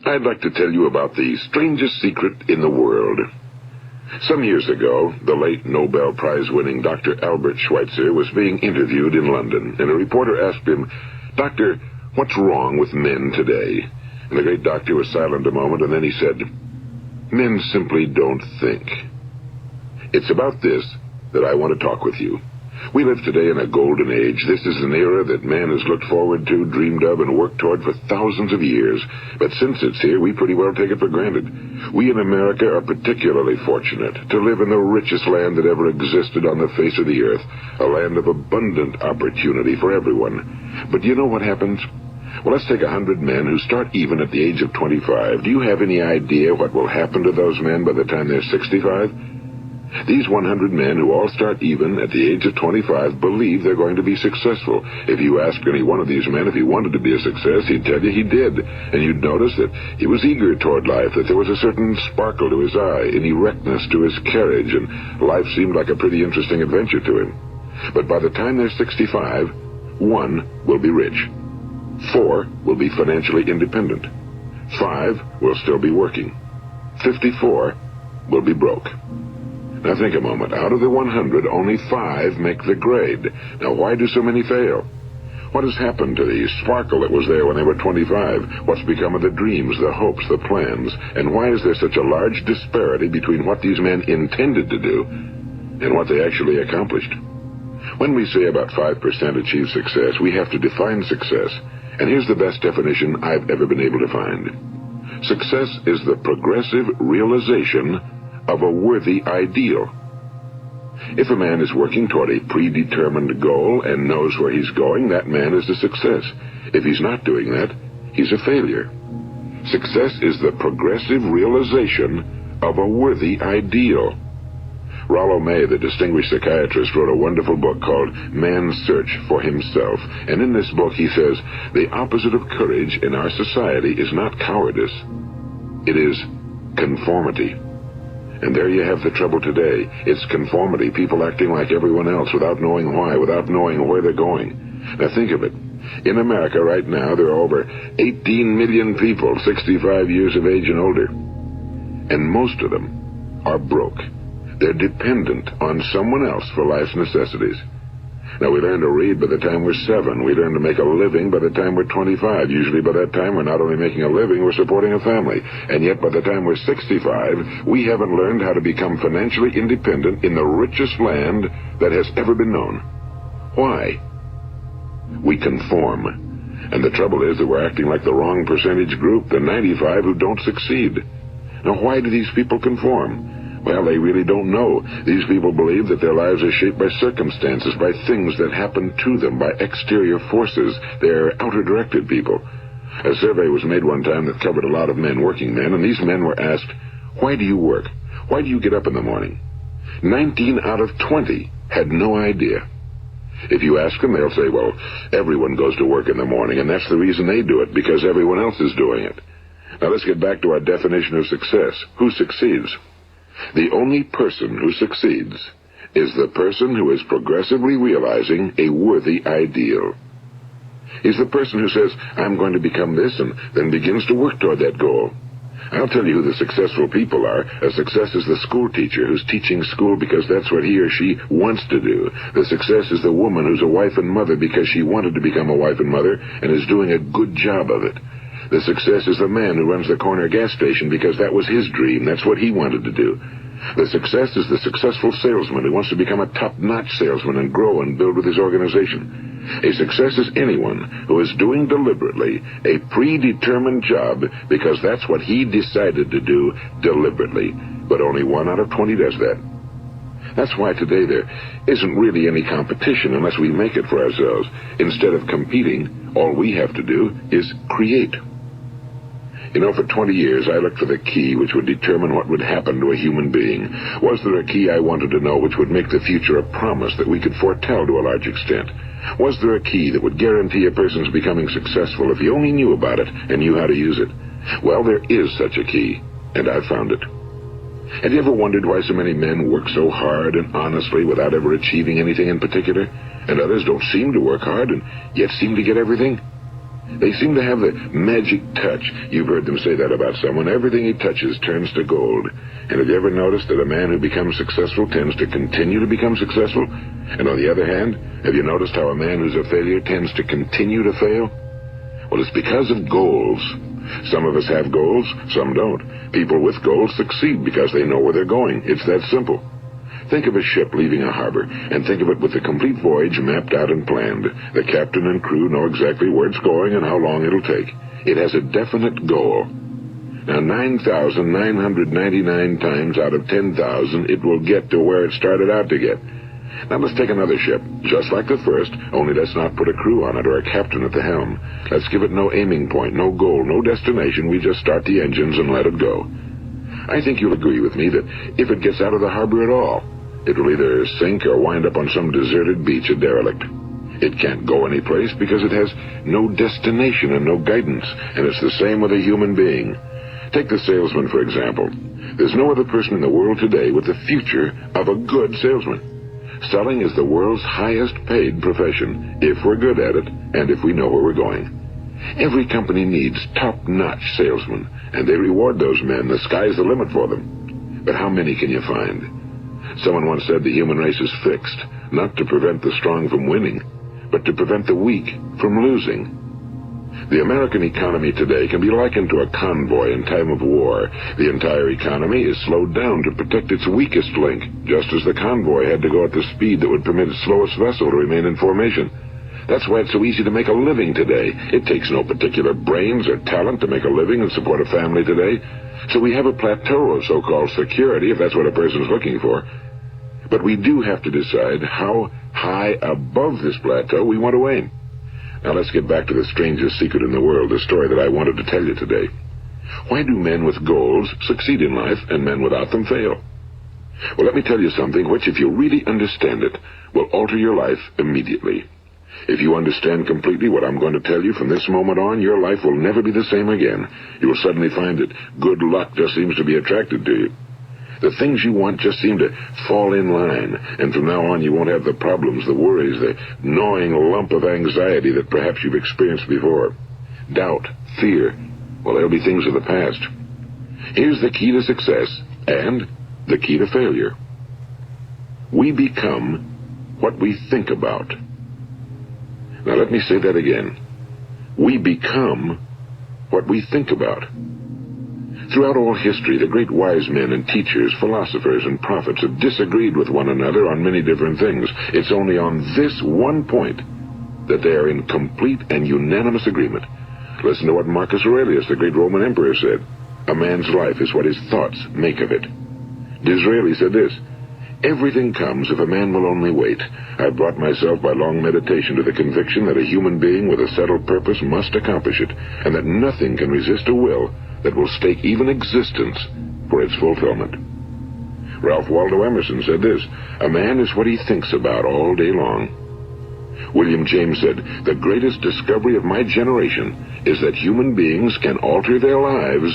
I'd like to tell you about the strangest secret in the world. Some years ago, the late Nobel Prize-winning Dr. Albert Schweitzer was being interviewed in London, and a reporter asked him, "Doctor, what's wrong with men today?" And the great doctor was silent a moment, and then he said, "Men simply don't think." It's about this that I want to talk with you. We live today in a golden age. This is an era that man has looked forward to, dreamed of, and worked toward for thousands of years. But since it's here, we pretty well take it for granted. We in America are particularly fortunate to live in the richest land that ever existed on the face of the earth, a land of abundant opportunity for everyone. But you know what happens? Well, let's take 100 men who start even at the age of 25. Do you have any idea what will happen to those men by the time they're 65? These 100 men who all start even at the age of 25 believe they're going to be successful. If you ask any one of these men if he wanted to be a success, he'd tell you he did. And you'd notice that he was eager toward life, that there was a certain sparkle to his eye, an erectness to his carriage, and life seemed like a pretty interesting adventure to him. But by the time they're 65, 1 will be rich. 4 will be financially independent. 5 will still be working. 54 will be broke. Now think a moment. Out of the 100, only 5 make the grade. Now why do so many fail? What has happened to the sparkle that was there when they were 25? What's become of the dreams, the hopes, the plans? And why is there such a large disparity between what these men intended to do and what they actually accomplished? When we say about 5% achieve success, we have to define success. And here's the best definition I've ever been able to find. Success is the progressive realization of a worthy ideal. If a man is working toward a predetermined goal and knows where he's going, that man is a success. If he's not doing that, he's a failure. Success is the progressive realization of a worthy ideal. Rollo May, the distinguished psychiatrist, wrote a wonderful book called Man's Search for Himself. And in this book he says, the opposite of courage in our society is not cowardice. It is conformity. And there you have the trouble today. It's conformity, people acting like everyone else without knowing why, without knowing where they're going. Now think of it. In America right now, there are over 18 million people 65 years of age and older. And most of them are broke. They're dependent on someone else for life's necessities. Now, we learn to read by the time we're 7. We learn to make a living by the time we're 25. Usually by that time, we're not only making a living, we're supporting a family. And yet by the time we're 65, we haven't learned how to become financially independent in the richest land that has ever been known. Why? We conform. And the trouble is that we're acting like the wrong percentage group, the 95 who don't succeed. Now, why do these people conform? Well, they really don't know. These people believe that their lives are shaped by circumstances, by things that happen to them, by exterior forces. They're outer-directed people. A survey was made one time that covered a lot of men, working men, and these men were asked, "Why do you work? Why do you get up in the morning?" 19 out of 20 had no idea. If you ask them, they'll say, well, everyone goes to work in the morning, and that's the reason they do it, because everyone else is doing it. Now let's get back to our definition of success. Who succeeds? The only person who succeeds is the person who is progressively realizing a worthy ideal. He's the person who says, I'm going to become this, and then begins to work toward that goal. I'll tell you who the successful people are. A success is the school teacher who's teaching school because that's what he or she wants to do. The success is the woman who's a wife and mother because she wanted to become a wife and mother and is doing a good job of it. The success is the man who runs the corner gas station because that was his dream. That's what he wanted to do. The success is the successful salesman who wants to become a top-notch salesman and grow and build with his organization. A success is anyone who is doing deliberately a predetermined job because that's what he decided to do deliberately. But only 1 out of 20 does that. That's why today there isn't really any competition unless we make it for ourselves. Instead of competing, all we have to do is create. You know, for 20 years, I looked for the key which would determine what would happen to a human being. Was there a key I wanted to know which would make the future a promise that we could foretell to a large extent? Was there a key that would guarantee a person's becoming successful if he only knew about it and knew how to use it? Well, there is such a key, and I've found it. Have you ever wondered why so many men work so hard and honestly without ever achieving anything in particular, and others don't seem to work hard and yet seem to get everything? They seem to have the magic touch. You've heard them say that about someone. Everything he touches turns to gold. And have you ever noticed that a man who becomes successful tends to continue to become successful? And on the other hand, have you noticed how a man who's a failure tends to continue to fail? Well, it's because of goals. Some of us have goals, some don't. People with goals succeed because they know where they're going. It's that simple. Think of a ship leaving a harbor, and think of it with the complete voyage mapped out and planned. The captain and crew know exactly where it's going and how long it'll take. It has a definite goal. Now, 9,999 times out of 10,000, it will get to where it started out to get. Now, let's take another ship, just like the first, only let's not put a crew on it or a captain at the helm. Let's give it no aiming point, no goal, no destination. We just start the engines and let it go. I think you'll agree with me that if it gets out of the harbor at all, it will either sink or wind up on some deserted beach, a derelict. It can't go anyplace because it has no destination and no guidance, and it's the same with a human being. Take the salesman, for example. There's no other person in the world today with the future of a good salesman. Selling is the world's highest paid profession, if we're good at it and if we know where we're going. Every company needs top-notch salesmen, and they reward those men. The sky's the limit for them. But how many can you find? Someone once said the human race is fixed, not to prevent the strong from winning, but to prevent the weak from losing. The American economy today can be likened to a convoy in time of war. The entire economy is slowed down to protect its weakest link, just as the convoy had to go at the speed that would permit its slowest vessel to remain in formation. That's why it's so easy to make a living today. It takes no particular brains or talent to make a living and support a family today. So we have a plateau of so-called security, if that's what a person's looking for. But we do have to decide how high above this plateau we want to aim. Now let's get back to the strangest secret in the world, the story that I wanted to tell you today. Why do men with goals succeed in life and men without them fail? Well, let me tell you something which, if you really understand it, will alter your life immediately. If you understand completely what I'm going to tell you from this moment on, your life will never be the same again. You will suddenly find that good luck just seems to be attracted to you. The things you want just seem to fall in line, and from now on you won't have the problems, the worries, the gnawing lump of anxiety that perhaps you've experienced before. Doubt, fear, well, they'll be things of the past. Here's the key to success and the key to failure. We become what we think about. Now let me say that again. We become what we think about. Throughout all history, the great wise men and teachers, philosophers and prophets have disagreed with one another on many different things. It's only on this one point that they are in complete and unanimous agreement. Listen to what Marcus Aurelius, the great Roman emperor, said. A man's life is what his thoughts make of it. Disraeli said this, everything comes if a man will only wait. I brought myself by long meditation to the conviction that a human being with a settled purpose must accomplish it, and that nothing can resist a will that will stake even existence for its fulfillment. Ralph Waldo Emerson said this, a man is what he thinks about all day long. William James said, the greatest discovery of my generation is that human beings can alter their lives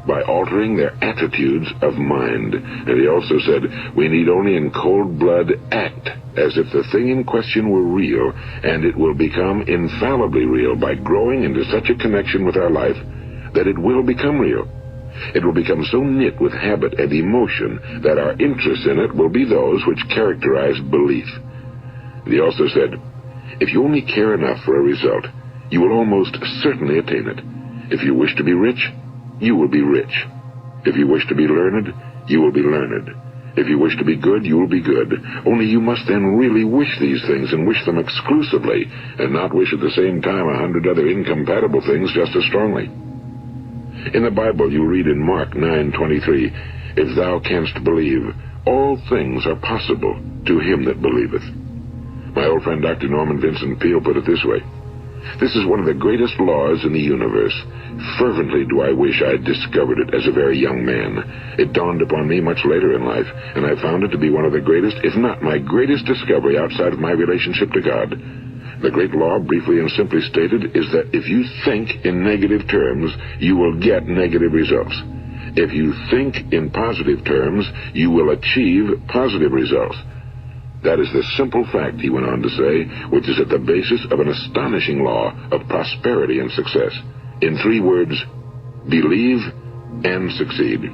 by altering their attitudes of mind. And he also said, we need only in cold blood act as if the thing in question were real, and it will become infallibly real by growing into such a connection with our life that it will become real. It will become so knit with habit and emotion that our interest in it will be those which characterize belief. And he also said, if you only care enough for a result, you will almost certainly attain it. If you wish to be rich, you will be rich. If you wish to be learned, you will be learned. If you wish to be good, you will be good. Only you must then really wish these things and wish them exclusively, and not wish at the same time 100 other incompatible things just as strongly. In the Bible you read in Mark 9:23, if thou canst believe, all things are possible to him that believeth. My old friend Dr. Norman Vincent Peale put it this way, this is one of the greatest laws in the universe. Fervently do I wish I had discovered it as a very young man. It dawned upon me much later in life, and I found it to be one of the greatest, if not my greatest discovery outside of my relationship to God. The great law, briefly and simply stated, is that if you think in negative terms, you will get negative results. If you think in positive terms, you will achieve positive results. That is the simple fact, he went on to say, which is at the basis of an astonishing law of prosperity and success. In 3 words, believe and succeed.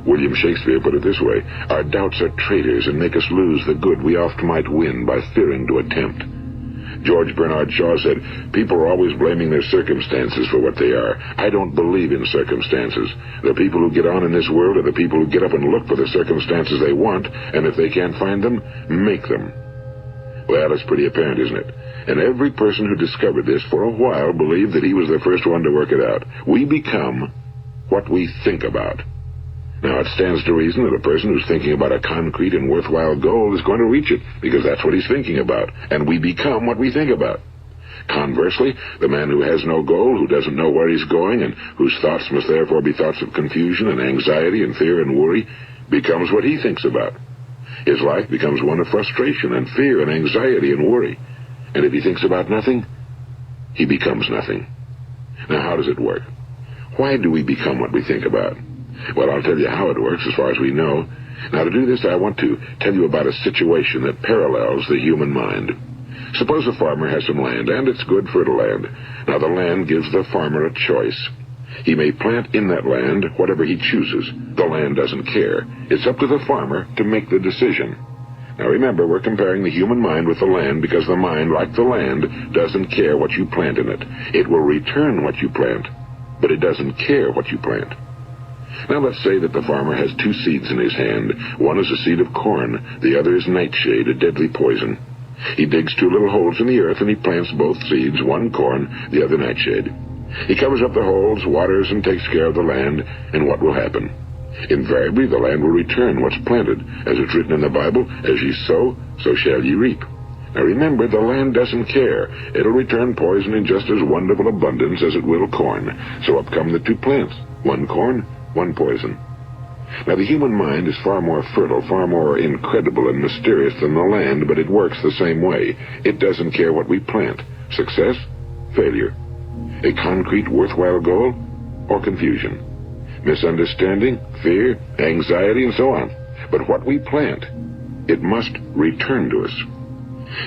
William Shakespeare put it this way: our doubts are traitors and make us lose the good we oft might win by fearing to attempt. George Bernard Shaw said, people are always blaming their circumstances for what they are. I don't believe in circumstances. The people who get on in this world are the people who get up and look for the circumstances they want, and if they can't find them, make them. Well, it's pretty apparent, isn't it? And every person who discovered this for a while believed that he was the first one to work it out. We become what we think about. Now, it stands to reason that a person who's thinking about a concrete and worthwhile goal is going to reach it, because that's what he's thinking about, and we become what we think about. Conversely, the man who has no goal, who doesn't know where he's going, and whose thoughts must therefore be thoughts of confusion and anxiety and fear and worry, becomes what he thinks about. His life becomes one of frustration and fear and anxiety and worry. And if he thinks about nothing, he becomes nothing. Now, how does it work? Why do we become what we think about? Well, I'll tell you how it works as far as we know. Now, to do this, I want to tell you about a situation that parallels the human mind. Suppose a farmer has some land, and it's good, fertile land. Now, the land gives the farmer a choice. He may plant in that land whatever he chooses. The land doesn't care. It's up to the farmer to make the decision. Now, remember, we're comparing the human mind with the land because the mind, like the land, doesn't care what you plant in it. It will return what you plant, but it doesn't care what you plant. Now, let's say that the farmer has 2 seeds in his hand. One is a seed of corn. The other is nightshade, a deadly poison. He digs 2 little holes in the earth, and he plants both seeds, one corn, the other nightshade. He covers up the holes, waters, and takes care of the land, and what will happen? Invariably, the land will return what's planted. As it's written in the Bible, as ye sow, so shall ye reap. Now remember, the land doesn't care. It'll return poison in just as wonderful abundance as it will corn. So up come the 2 plants, one corn, one poison. Now, the human mind is far more fertile, far more incredible and mysterious than the land, but it works the same way. It doesn't care what we plant. Success, failure. A concrete, worthwhile goal, or confusion. Misunderstanding, fear, anxiety, and so on. But what we plant, it must return to us.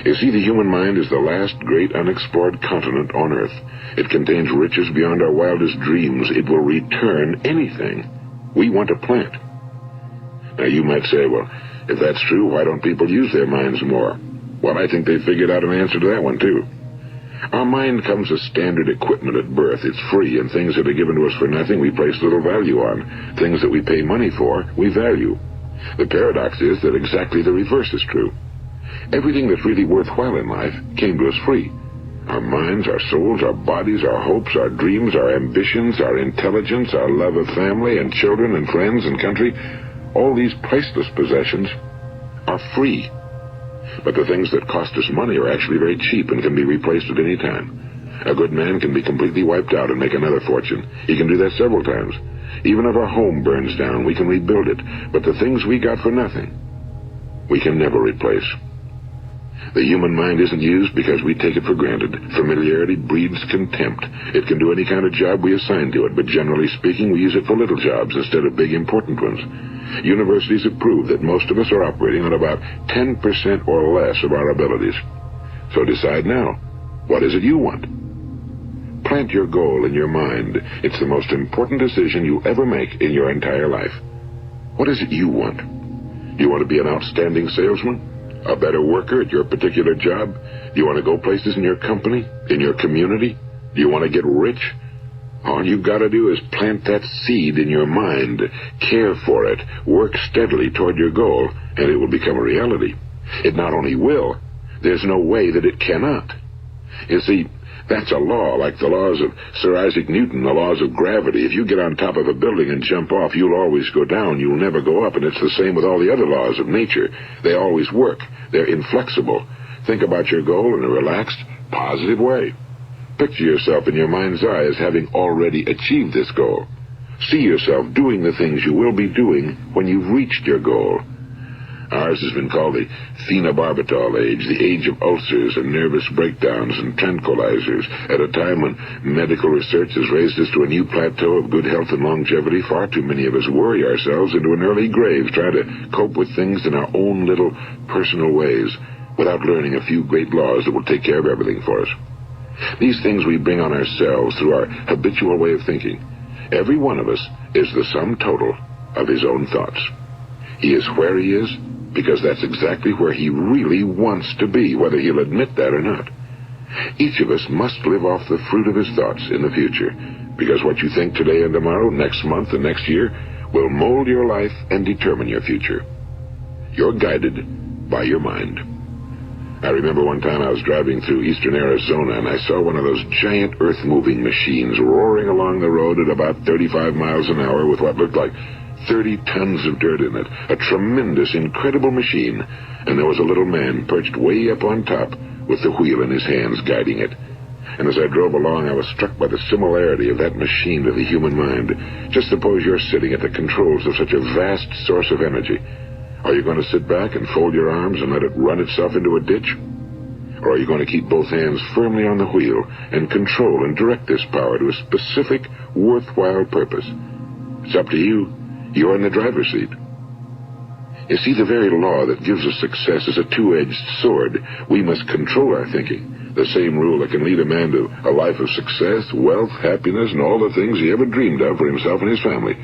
You see, the human mind is the last great unexplored continent on Earth. It contains riches beyond our wildest dreams. It will return anything we want to plant. Now, you might say, well, if that's true, why don't people use their minds more? Well, I think they figured out an answer to that one, too. Our mind comes as standard equipment at birth. It's free, and things that are given to us for nothing we place little value on. Things that we pay money for, we value. The paradox is that exactly the reverse is true. Everything that's really worthwhile in life came to us free. Our minds, our souls, our bodies, our hopes, our dreams, our ambitions, our intelligence, our love of family and children and friends and country, all these priceless possessions are free. But the things that cost us money are actually very cheap and can be replaced at any time. A good man can be completely wiped out and make another fortune. He can do that several times. Even if our home burns down, we can rebuild it. But the things we got for nothing, we can never replace. The human mind isn't used because we take it for granted. Familiarity breeds contempt. It can do any kind of job we assign to it, but generally speaking, we use it for little jobs instead of big, important ones. Universities have proved that most of us are operating on about 10% or less of our abilities. So decide now, what is it you want? Plant your goal in your mind. It's the most important decision you ever make in your entire life. What is it you want? Do you want to be an outstanding salesman? A better worker at your particular job? Do you want to go places in your company? In your community? Do you want to get rich? All you've got to do is plant that seed in your mind, care for it, work steadily toward your goal, and it will become a reality. It not only will, there's no way that it cannot. You see, that's a law, like the laws of Sir Isaac Newton, the laws of gravity. If you get on top of a building and jump off, you'll always go down. You'll never go up, and it's the same with all the other laws of nature. They always work. They're inflexible. Think about your goal in a relaxed, positive way. Picture yourself in your mind's eye as having already achieved this goal. See yourself doing the things you will be doing when you've reached your goal. Ours has been called the phenobarbital age, the age of ulcers and nervous breakdowns and tranquilizers, at a time when medical research has raised us to a new plateau of good health and longevity. Far too many of us worry ourselves into an early grave, trying to cope with things in our own little personal ways, without learning a few great laws that will take care of everything for us. These things we bring on ourselves through our habitual way of thinking. Every one of us is the sum total of his own thoughts. He is where he is because that's exactly where he really wants to be, whether he'll admit that or not. Each of us must live off the fruit of his thoughts in the future, because what you think today and tomorrow, next month and next year, will mold your life and determine your future. You're guided by your mind. I remember one time I was driving through eastern Arizona, and I saw one of those giant earth-moving machines roaring along the road at about 35 miles an hour with what looked like 30 tons of dirt in it. A tremendous, incredible machine. And there was a little man perched way up on top with the wheel in his hands guiding it. And as I drove along, I was struck by the similarity of that machine to the human mind. Just suppose you're sitting at the controls of such a vast source of energy. Are you going to sit back and fold your arms and let it run itself into a ditch? Or are you going to keep both hands firmly on the wheel and control and direct this power to a specific, worthwhile purpose? It's up to you. You're in the driver's seat. You see, the very law that gives us success is a two-edged sword. We must control our thinking. The same rule that can lead a man to a life of success, wealth, happiness, and all the things he ever dreamed of for himself and his family.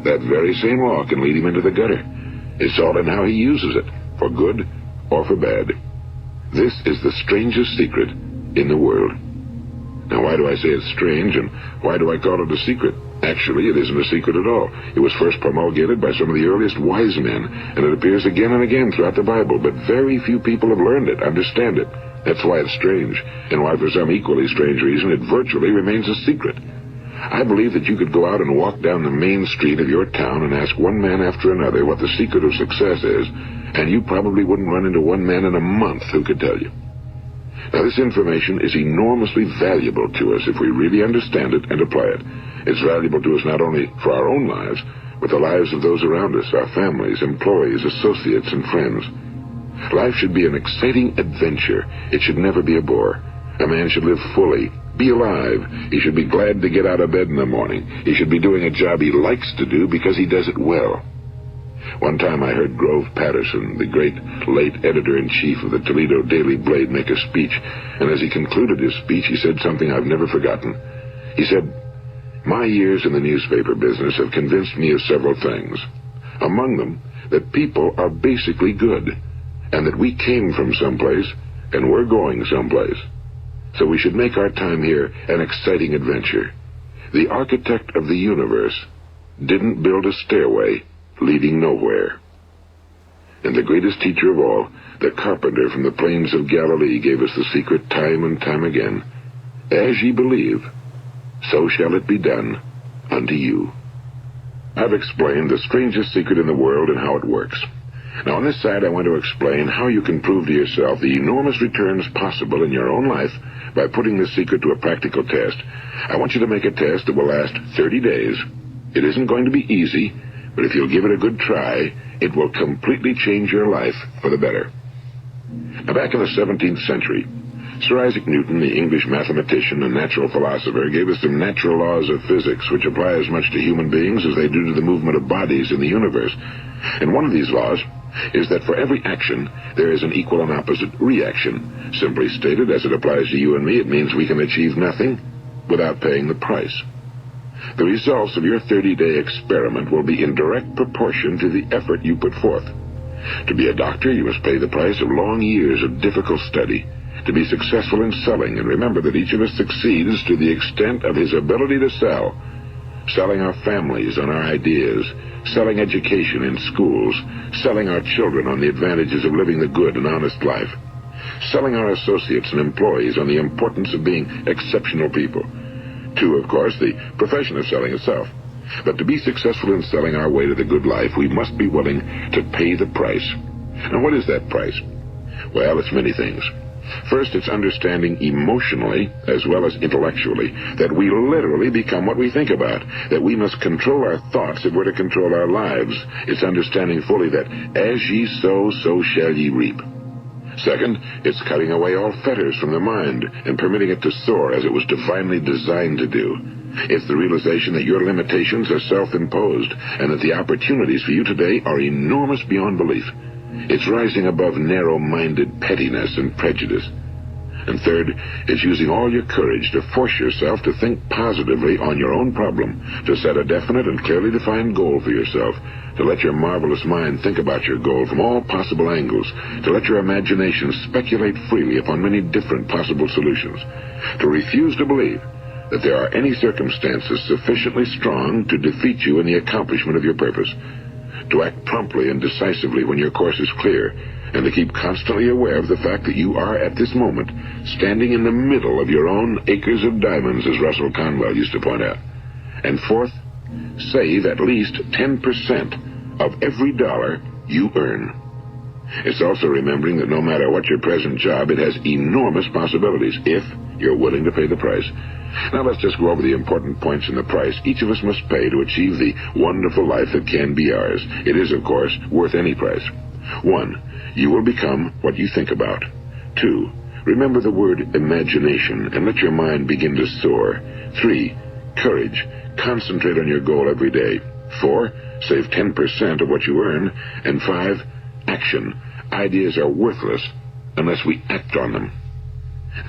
That very same law can lead him into the gutter. It's all in how he uses it, for good or for bad. This is the strangest secret in the world. Now, why do I say it's strange, and why do I call it a secret? Actually, it isn't a secret at all. It was first promulgated by some of the earliest wise men, and it appears again and again throughout the Bible, but very few people have learned it, understand it. That's why it's strange, and why for some equally strange reason it virtually remains a secret. I believe that you could go out and walk down the main street of your town and ask one man after another what the secret of success is, and you probably wouldn't run into one man in a month who could tell you. Now, this information is enormously valuable to us if we really understand it and apply it. It's valuable to us not only for our own lives, but the lives of those around us, our families, employees, associates, and friends. Life should be an exciting adventure. It should never be a bore. A man should live fully, be alive. He should be glad to get out of bed in the morning. He should be doing a job he likes to do because he does it well. One time I heard Grove Patterson, the great late editor-in-chief of the Toledo Daily Blade, make a speech, and as he concluded his speech, he said something I've never forgotten. He said, "My years in the newspaper business have convinced me of several things. Among them, that people are basically good, and that we came from someplace, and we're going someplace. So we should make our time here an exciting adventure. The architect of the universe didn't build a stairway leading nowhere." And the greatest teacher of all, the carpenter from the plains of Galilee, gave us the secret time and time again. As ye believe, so shall it be done unto you. I've explained the strangest secret in the world and how it works. Now, on this side, I want to explain how you can prove to yourself the enormous returns possible in your own life by putting this secret to a practical test. I want you to make a test that will last 30 days. It isn't going to be easy, but if you'll give it a good try, it will completely change your life for the better. Now, back in the 17th century, Sir Isaac Newton, the English mathematician and natural philosopher, gave us some natural laws of physics which apply as much to human beings as they do to the movement of bodies in the universe. And one of these laws is that for every action, there is an equal and opposite reaction. Simply stated, as it applies to you and me, it means we can achieve nothing without paying the price. The results of your 30-day experiment will be in direct proportion to the effort you put forth. To be a doctor, you must pay the price of long years of difficult study. To be successful in selling, and remember that each of us succeeds to the extent of his ability to sell. Selling our families on our ideas, selling education in schools, selling our children on the advantages of living the good and honest life, selling our associates and employees on the importance of being exceptional people. To, of course, the profession of selling itself. But to be successful in selling our way to the good life, we must be willing to pay the price. Now, what is that price? Well, it's many things. First, it's understanding emotionally as well as intellectually that we literally become what we think about, that we must control our thoughts if we're to control our lives. It's understanding fully that as ye sow, so shall ye reap. Second, it's cutting away all fetters from the mind and permitting it to soar as it was divinely designed to do. It's the realization that your limitations are self-imposed and that the opportunities for you today are enormous beyond belief. It's rising above narrow-minded pettiness and prejudice. And third, it's using all your courage to force yourself to think positively on your own problem, to set a definite and clearly defined goal for yourself, to let your marvelous mind think about your goal from all possible angles, to let your imagination speculate freely upon many different possible solutions, to refuse to believe that there are any circumstances sufficiently strong to defeat you in the accomplishment of your purpose, to act promptly and decisively when your course is clear, and to keep constantly aware of the fact that you are, at this moment, standing in the middle of your own acres of diamonds, as Russell Conwell used to point out. And fourth, save at least 10% of every dollar you earn. It's also remembering that no matter what your present job, it has enormous possibilities if you're willing to pay the price. Now let's just go over the important points in the price each of us must pay to achieve the wonderful life that can be ours. It is, of course, worth any price. 1, you will become what you think about. 2, remember the word imagination and let your mind begin to soar. 3, courage. Concentrate on your goal every day. 4, save 10% of what you earn. And 5, action. Ideas are worthless unless we act on them.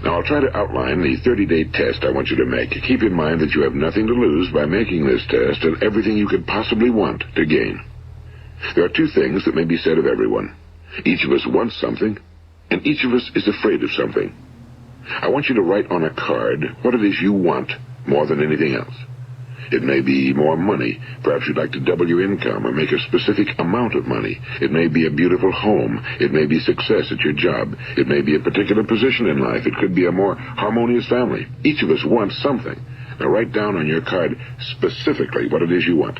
Now, I'll try to outline the 30-day test I want you to make. Keep in mind that you have nothing to lose by making this test and everything you could possibly want to gain. There are 2 things that may be said of everyone. Each of us wants something, and each of us is afraid of something. I want you to write on a card what it is you want more than anything else. It may be more money. Perhaps you'd like to double your income or make a specific amount of money. It may be a beautiful home. It may be success at your job. It may be a particular position in life. It could be a more harmonious family. Each of us wants something. Now write down on your card specifically what it is you want.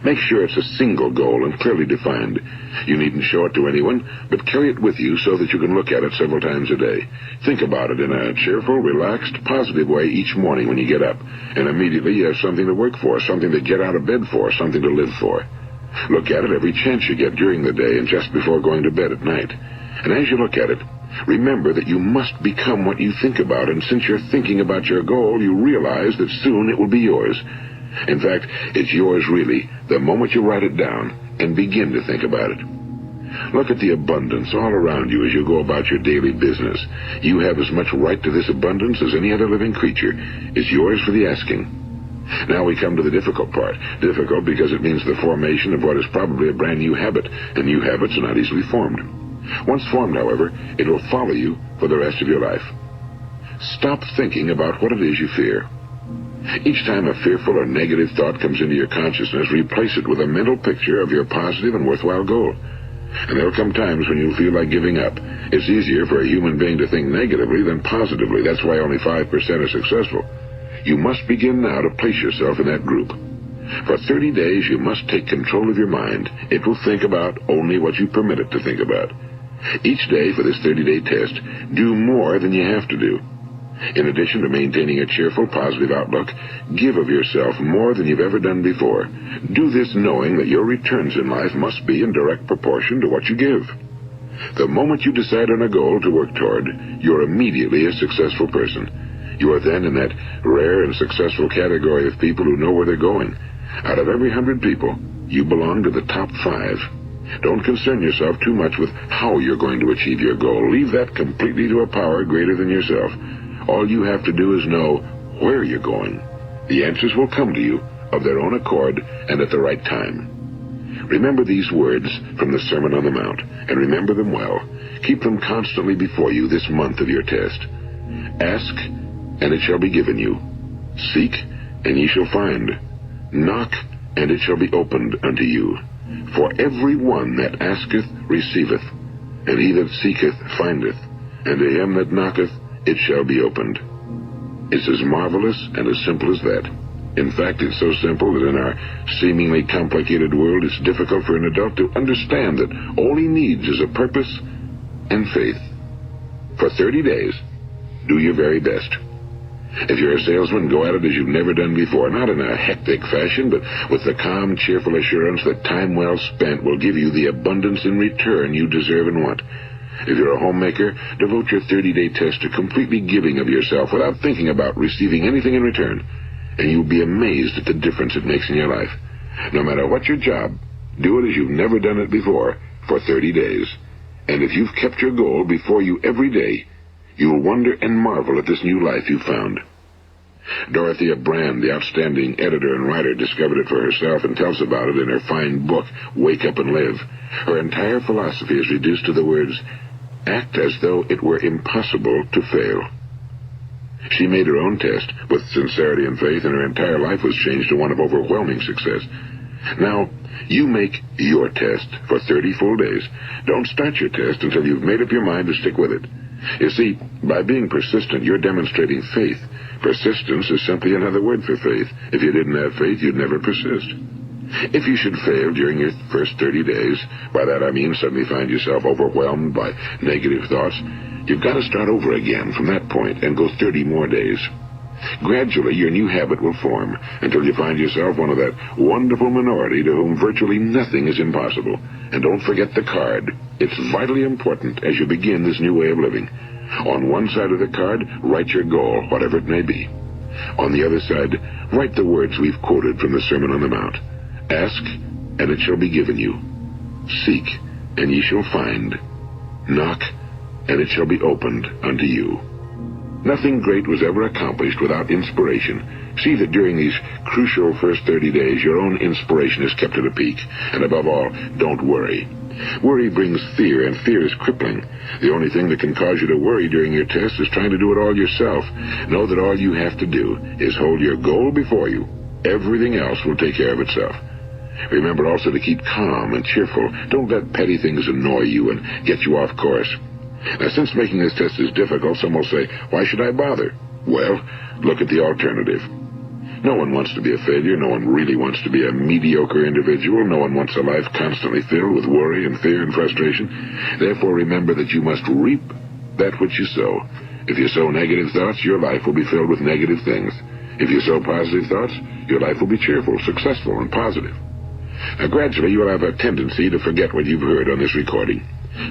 Make sure it's a single goal and clearly defined. You needn't show it to anyone, but carry it with you so that you can look at it several times a day. Think about it in a cheerful, relaxed, positive way each morning when you get up, and immediately you have something to work for, something to get out of bed for, something to live for. Look at it every chance you get during the day and just before going to bed at night. And as you look at it, remember that you must become what you think about, and since you're thinking about your goal, you realize that soon it will be yours. In fact, it's yours really the moment you write it down and begin to think about it. Look at the abundance all around you as you go about your daily business. You have as much right to this abundance as any other living creature. It's yours for the asking. Now we come to the difficult part. Difficult because it means the formation of what is probably a brand new habit, and new habits are not easily formed. Once formed, however, it will follow you for the rest of your life. Stop thinking about what it is you fear. Each time a fearful or negative thought comes into your consciousness, replace it with a mental picture of your positive and worthwhile goal. And there will come times when you'll feel like giving up. It's easier for a human being to think negatively than positively. That's why only 5% are successful. You must begin now to place yourself in that group. For 30 days, you must take control of your mind. It will think about only what you permit it to think about. Each day for this 30-day test, do more than you have to do. In addition to maintaining a cheerful, positive outlook, give of yourself more than you've ever done before. Do this knowing that your returns in life must be in direct proportion to what you give. The moment you decide on a goal to work toward, you're immediately a successful person. You are then in that rare and successful category of people who know where they're going. Out of every 100 people, you belong to the top 5. Don't concern yourself too much with how you're going to achieve your goal. Leave that completely to a power greater than yourself. All you have to do is know where you're going. The answers will come to you of their own accord and at the right time. Remember these words from the Sermon on the Mount, and remember them well. Keep them constantly before you this month of your test. Ask, and it shall be given you. Seek, and ye shall find. Knock, and it shall be opened unto you. For every one that asketh receiveth, and he that seeketh findeth, and to him that knocketh it shall be opened. It's as marvelous and as simple as that. In fact, it's so simple that in our seemingly complicated world, it's difficult for an adult to understand that all he needs is a purpose and faith. For 30 days, do your very best. If you're a salesman, go at it as you've never done before, not in a hectic fashion, but with the calm, cheerful assurance that time well spent will give you the abundance in return you deserve and want. If you're a homemaker, devote your 30-day test to completely giving of yourself without thinking about receiving anything in return, and you'll be amazed at the difference it makes in your life. No matter what your job, do it as you've never done it before for 30 days. And if you've kept your goal before you every day, you'll wonder and marvel at this new life you've found. Dorothea Brand, the outstanding editor and writer, discovered it for herself and tells about it in her fine book, Wake Up and Live. Her entire philosophy is reduced to the words, act as though it were impossible to fail. She made her own test with sincerity and faith, and her entire life was changed to one of overwhelming success. Now, you make your test for 30 full days. Don't start your test until you've made up your mind to stick with it. You see, by being persistent, you're demonstrating faith. Persistence is simply another word for faith. If you didn't have faith, you'd never persist. If you should fail during your first 30 days, by that I mean suddenly find yourself overwhelmed by negative thoughts, you've got to start over again from that point and go 30 more days. Gradually, your new habit will form until you find yourself one of that wonderful minority to whom virtually nothing is impossible. And don't forget the card. It's vitally important as you begin this new way of living. On one side of the card, write your goal, whatever it may be. On the other side, write the words we've quoted from the Sermon on the Mount. Ask, and it shall be given you. Seek, and ye shall find. Knock, and it shall be opened unto you. Nothing great was ever accomplished without inspiration. See that during these crucial first 30 days, your own inspiration is kept at a peak. And above all, don't worry. Worry brings fear, and fear is crippling. The only thing that can cause you to worry during your test is trying to do it all yourself. Know that all you have to do is hold your goal before you. Everything else will take care of itself. Remember also to keep calm and cheerful. Don't let petty things annoy you and get you off course. Now, since making this test is difficult, some will say, why should I bother? Well, look at the alternative. No one wants to be a failure. No one really wants to be a mediocre individual. No one wants a life constantly filled with worry and fear and frustration. Therefore, remember that you must reap that which you sow. If you sow negative thoughts, your life will be filled with negative things. If you sow positive thoughts, your life will be cheerful, successful, and positive. Now, gradually, you will have a tendency to forget what you've heard on this recording.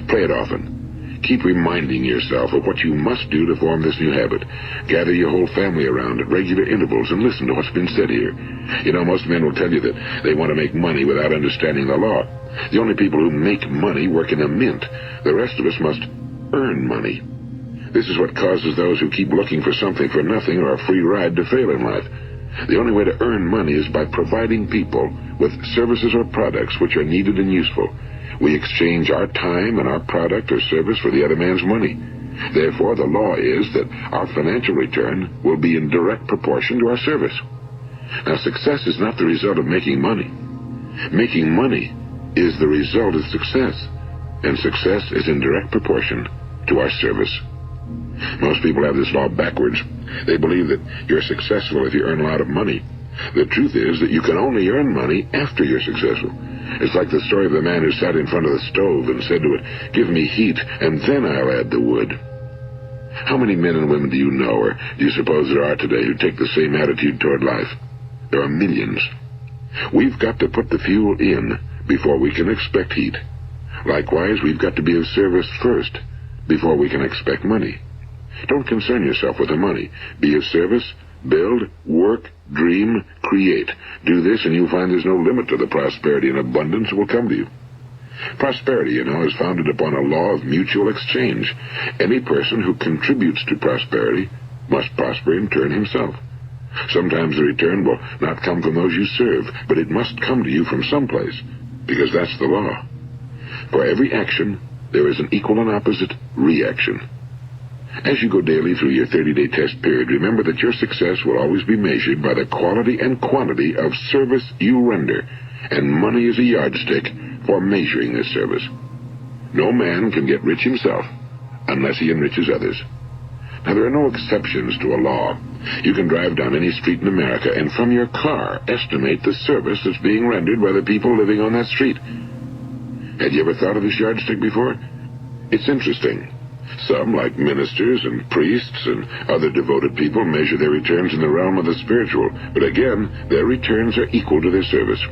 Play it often. Keep reminding yourself of what you must do to form this new habit. Gather your whole family around at regular intervals and listen to what's been said here. You know, most men will tell you that they want to make money without understanding the law. The only people who make money work in a mint. The rest of us must earn money. This is what causes those who keep looking for something for nothing or a free ride to fail in life. The only way to earn money is by providing people with services or products which are needed and useful. We exchange our time and our product or service for the other man's money. Therefore, the law is that our financial return will be in direct proportion to our service. Now, success is not the result of making money. Making money is the result of success, and success is in direct proportion to our service. Most people have this law backwards. They believe that you're successful if you earn a lot of money. The truth is that you can only earn money after you're successful. It's like the story of the man who sat in front of the stove and said to it, give me heat, and then I'll add the wood. How many men and women do you know, or do you suppose there are today, who take the same attitude toward life? There are millions. We've got to put the fuel in before we can expect heat. Likewise, we've got to be of service first before we can expect money. Don't concern yourself with the money. Be of service, build, work, dream, create. Do this, and you'll find there's no limit to the prosperity and abundance that will come to you. Prosperity, you know, is founded upon a law of mutual exchange. Any person who contributes to prosperity must prosper in turn himself. Sometimes the return will not come from those you serve, but it must come to you from someplace, because that's the law. For every action, there is an equal and opposite reaction. As you go daily through your 30-day test period, remember that your success will always be measured by the quality and quantity of service you render, and money is a yardstick for measuring this service. No man can get rich himself unless he enriches others. Now, there are no exceptions to a law. You can drive down any street in America and from your car estimate the service that's being rendered by the people living on that street. Had you ever thought of this yardstick before? It's interesting. Some, like ministers and priests and other devoted people, measure their returns in the realm of the spiritual, but again, their returns are equal to their service.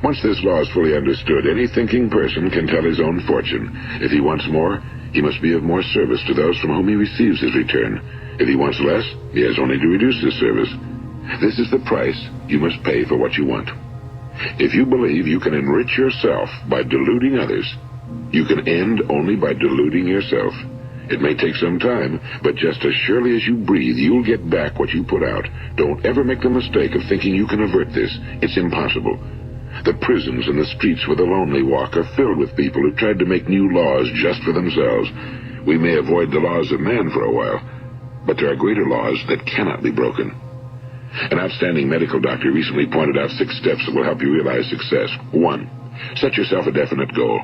Once this law is fully understood, any thinking person can tell his own fortune. If he wants more, he must be of more service to those from whom he receives his return. If he wants less, he has only to reduce his service. This is the price you must pay for what you want. If you believe you can enrich yourself by deluding others, you can end only by deluding yourself. It may take some time, but just as surely as you breathe, you'll get back what you put out. Don't ever make the mistake of thinking you can avert this. It's impossible. The prisons and the streets where the lonely walk are filled with people who tried to make new laws just for themselves. We may avoid the laws of man for a while, but there are greater laws that cannot be broken. An outstanding medical doctor recently pointed out 6 steps that will help you realize success. 1. Set yourself a definite goal.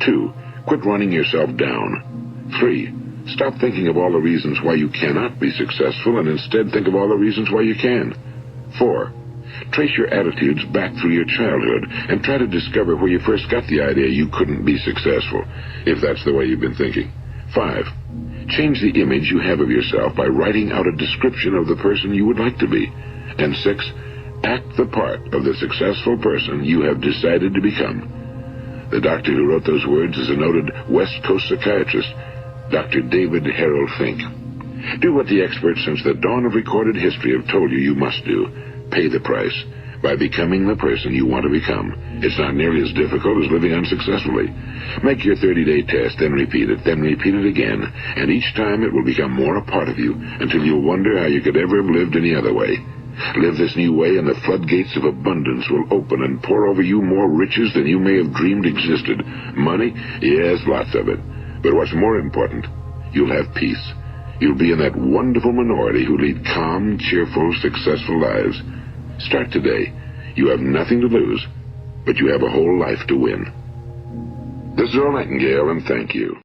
2. Quit running yourself down. 3. Stop thinking of all the reasons why you cannot be successful and instead think of all the reasons why you can. 4. Trace your attitudes back through your childhood and try to discover where you first got the idea you couldn't be successful, if that's the way you've been thinking. 5. Change the image you have of yourself by writing out a description of the person you would like to be. And 6. Act the part of the successful person you have decided to become. The doctor who wrote those words is a noted West Coast psychiatrist, Dr. David Harold Fink. Do what the experts since the dawn of recorded history have told you you must do. Pay the price by becoming the person you want to become. It's not nearly as difficult as living unsuccessfully. Make your 30-day test, then repeat it again, and each time it will become more a part of you until you'll wonder how you could ever have lived any other way. Live this new way and the floodgates of abundance will open and pour over you more riches than you may have dreamed existed. Money? Yes, lots of it. But what's more important, you'll have peace. You'll be in that wonderful minority who lead calm, cheerful, successful lives. Start today. You have nothing to lose, but you have a whole life to win. This is Earl Nightingale, and thank you.